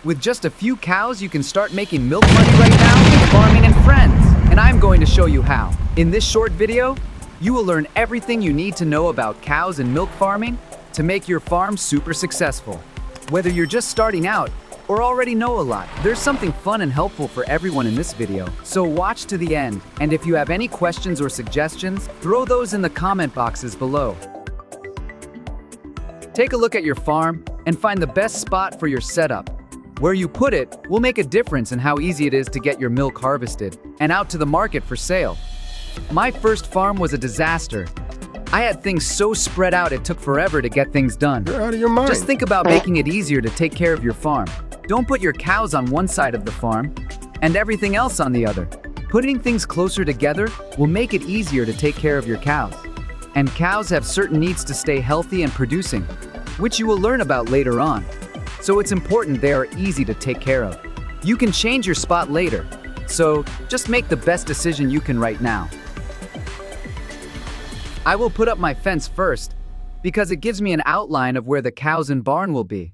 With just a few cows, you can start making milk money right now with farming and friends. And I'm going to show you how. In this short video, you will learn everything you need to know about cows and milk farming to make your farm super successful. Whether you're just starting out or already know a lot, there's something fun and helpful for everyone in this video. So watch to the end, and if you have any questions or suggestions, throw those in the comment boxes below. Take a look at your farm and find the best spot for your setup. Where you put it will make a difference in how easy it is to get your milk harvested and out to the market for sale. My first farm was a disaster. I had things so spread out it took forever to get things done. You're out of your mind. Just think about making it easier to take care of your farm. Don't put your cows on one side of the farm and everything else on the other. Putting things closer together will make it easier to take care of your cows. And cows have certain needs to stay healthy and producing, which you will learn about later on. So it's important they are easy to take care of. You can change your spot later, so just make the best decision you can right now. I will put up my fence first, because it gives me an outline of where the cows and barn will be.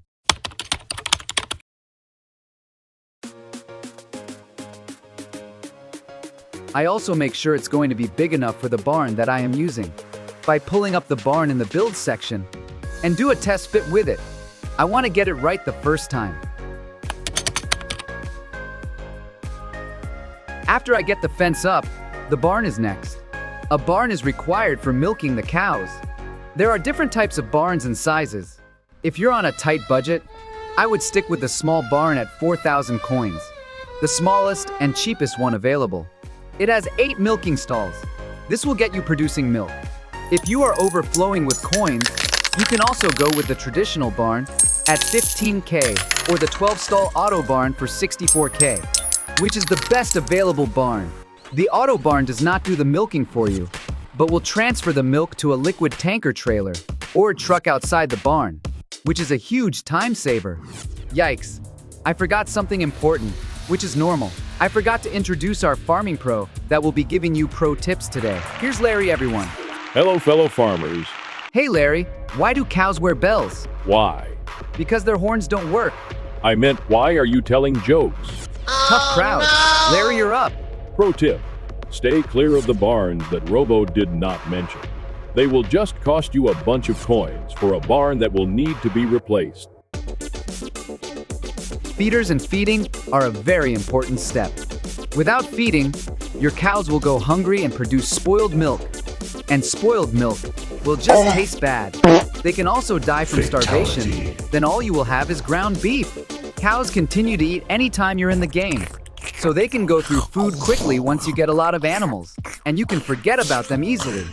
I also make sure it's going to be big enough for the barn that I am using, by pulling up the barn in the build section, and do a test fit with it. I want to get it right the first time. After I get the fence up, the barn is next. A barn is required for milking the cows. There are different types of barns and sizes. If you're on a tight budget, I would stick with the small barn at 4,000 coins, the smallest and cheapest one available. It has 8 milking stalls. This will get you producing milk. If you are overflowing with coins, you can also go with the traditional barn at 15K or the 12-stall auto barn for 64K, which is the best available barn. The auto barn does not do the milking for you, but will transfer the milk to a liquid tanker trailer or a truck outside the barn, which is a huge time saver. Yikes, I forgot something important, which is normal. I forgot to introduce our farming pro that will be giving you pro tips today. Here's Larry, everyone. Hello, fellow farmers. Hey Larry, why do cows wear bells? Why? Because their horns don't work. I meant, why are you telling jokes? Tough crowd. Larry, you're up. Pro tip, stay clear of the barns that Robo did not mention. They will just cost you a bunch of coins for a barn that will need to be replaced. Feeders and feeding are a very important step. Without feeding, your cows will go hungry and produce spoiled milk. And spoiled milk will just taste bad. They can also die from starvation. Then all you will have is ground beef. Cows continue to eat anytime you're in the game, so they can go through food quickly once you get a lot of animals, and you can forget about them easily,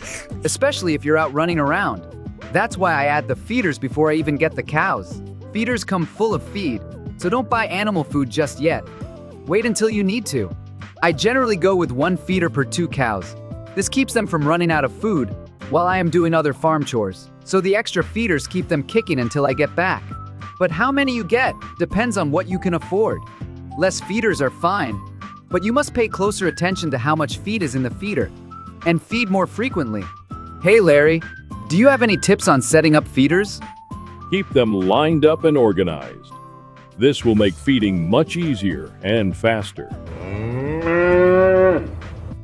especially if you're out running around. That's why I add the feeders before I even get the cows. Feeders come full of feed, so don't buy animal food just yet. Wait until you need to. I generally go with 1 feeder per 2 cows. This keeps them from running out of food while I am doing other farm chores, so the extra feeders keep them kicking until I get back. But how many you get depends on what you can afford. Less feeders are fine, but you must pay closer attention to how much feed is in the feeder, and feed more frequently. Hey Larry, do you have any tips on setting up feeders? Keep them lined up and organized. This will make feeding much easier and faster.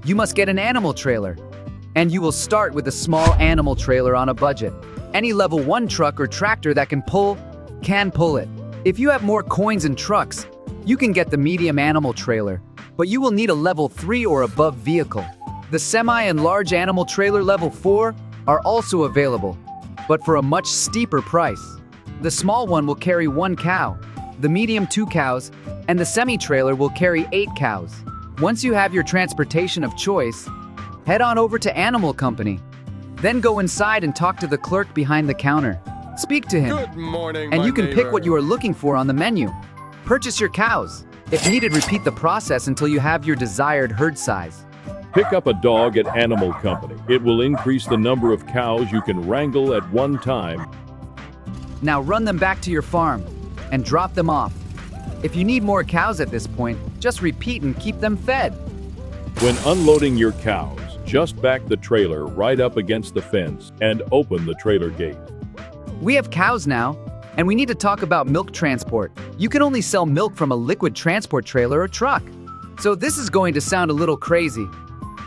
You must get an animal trailer, and you will start with a small animal trailer on a budget. Any level 1 truck or tractor that can pull it. If you have more coins and trucks, you can get the medium animal trailer, but you will need a level 3 or above vehicle. The semi and large animal trailer level 4 are also available, but for a much steeper price. The small one will carry 1 cow, the medium 2 cows, and the semi-trailer will carry 8 cows. Once you have your transportation of choice, head on over to Animal Company. Then go inside and talk to the clerk behind the counter. Speak to him. Good morning, and my you can neighbor. pick what you are looking for on the menu. Purchase your cows. If needed, repeat the process until you have your desired herd size. Pick up a dog at Animal Company. It will increase the number of cows you can wrangle at one time. Now run them back to your farm and drop them off. If you need more cows at this point, just repeat and keep them fed. When unloading your cows, just back the trailer right up against the fence and open the trailer gate. We have cows now, And we need to talk about milk transport. You can only sell milk from a liquid transport trailer or truck. So this is going to sound a little crazy.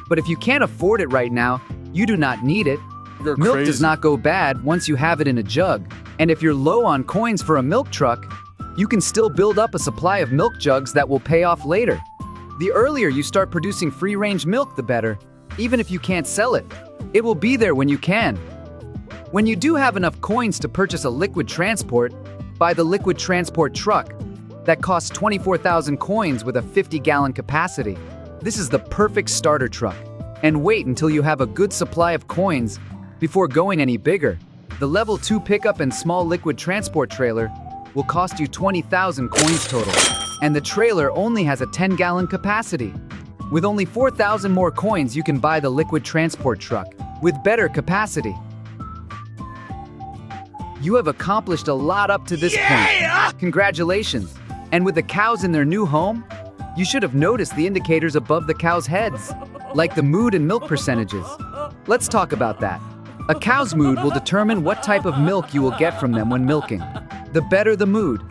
But if you can't afford it right now, you do not need it. You're Milk crazy. does not go bad once you have it in a jug. And if you're low on coins for a milk truck, you can still build up a supply of milk jugs that will pay off later. The earlier you start producing free-range milk, the better. Even if you can't sell it, it will be there when you can. When you do have enough coins to purchase a liquid transport, buy the liquid transport truck that costs 24,000 coins with a 50-gallon capacity. This is the perfect starter truck. And wait until you have a good supply of coins before going any bigger. The level 2 pickup and small liquid transport trailer will cost you 20,000 coins total. And the trailer only has a 10-gallon capacity. With only 4,000 more coins, you can buy the liquid transport truck with better capacity. You have accomplished a lot up to this point. Congratulations. And with the cows in their new home, you should have noticed the indicators above the cows' heads, like the mood and milk percentages. Let's talk about that. A cow's mood will determine what type of milk you will get from them when milking. The better the mood,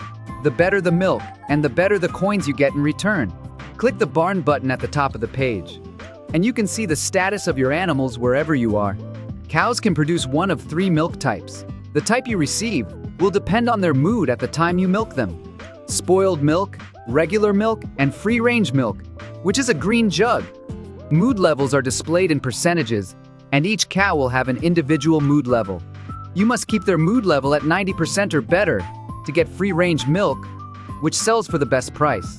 the better the milk, and the better the coins you get in return. Click the barn button at the top of the page, and you can see the status of your animals wherever you are. Cows can produce one of 3 milk types. The type you receive will depend on their mood at the time you milk them. Spoiled milk, regular milk, and free-range milk, which is a green jug. Mood levels are displayed in percentages, and each cow will have an individual mood level. You must keep their mood level at 90% or better to get free-range milk, which sells for the best price.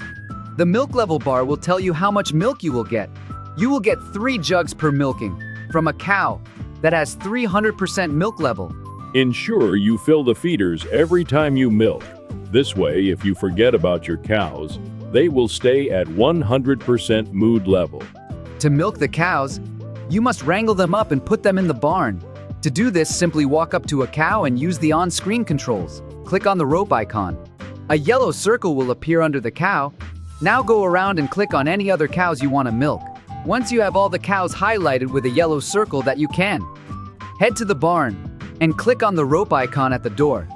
The milk level bar will tell you how much milk you will get. You will get 3 jugs per milking from a cow that has 300% milk level. Ensure you fill the feeders every time you milk. This way, if you forget about your cows, they will stay at 100% mood level. To milk the cows, you must wrangle them up and put them in the barn. To do this, simply walk up to a cow and use the on-screen controls. Click on the rope icon. A yellow circle will appear under the cow. Now go around and click on any other cows you want to milk. Once you have all the cows highlighted with a yellow circle that you can, head to the barn and click on the rope icon at the door.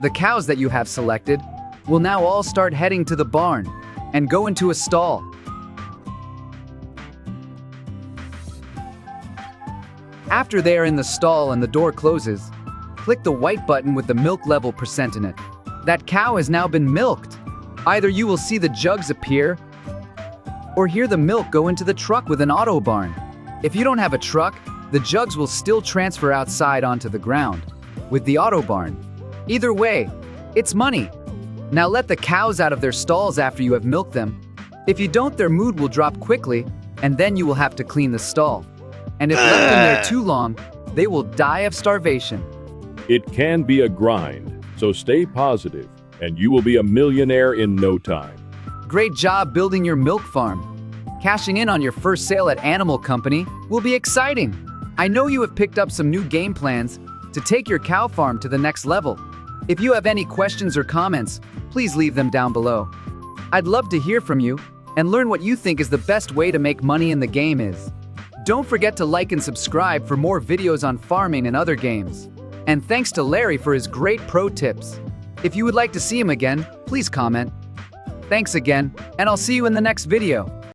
The cows that you have selected will now all start heading to the barn and go into a stall. After they are in the stall and the door closes, click the white button with the milk level percent in it. That cow has now been milked. Either you will see the jugs appear or hear the milk go into the truck with an auto barn. If you don't have a truck, the jugs will still transfer outside onto the ground with the auto barn. Either way, it's money. Now let the cows out of their stalls after you have milked them. If you don't, their mood will drop quickly, and then you will have to clean the stall. And if left in there too long, they will die of starvation. It can be a grind, so stay positive, and you will be a millionaire in no time. Great job building your milk farm. Cashing in on your first sale at Animal Company will be exciting. I know you have picked up some new game plans to take your cow farm to the next level. If you have any questions or comments, please leave them down below. I'd love to hear from you and learn what you think is the best way to make money in the game is. Don't forget to like and subscribe for more videos on farming and other games. And thanks to Larry for his great pro tips. If you would like to see him again, please comment. Thanks again, and I'll see you in the next video.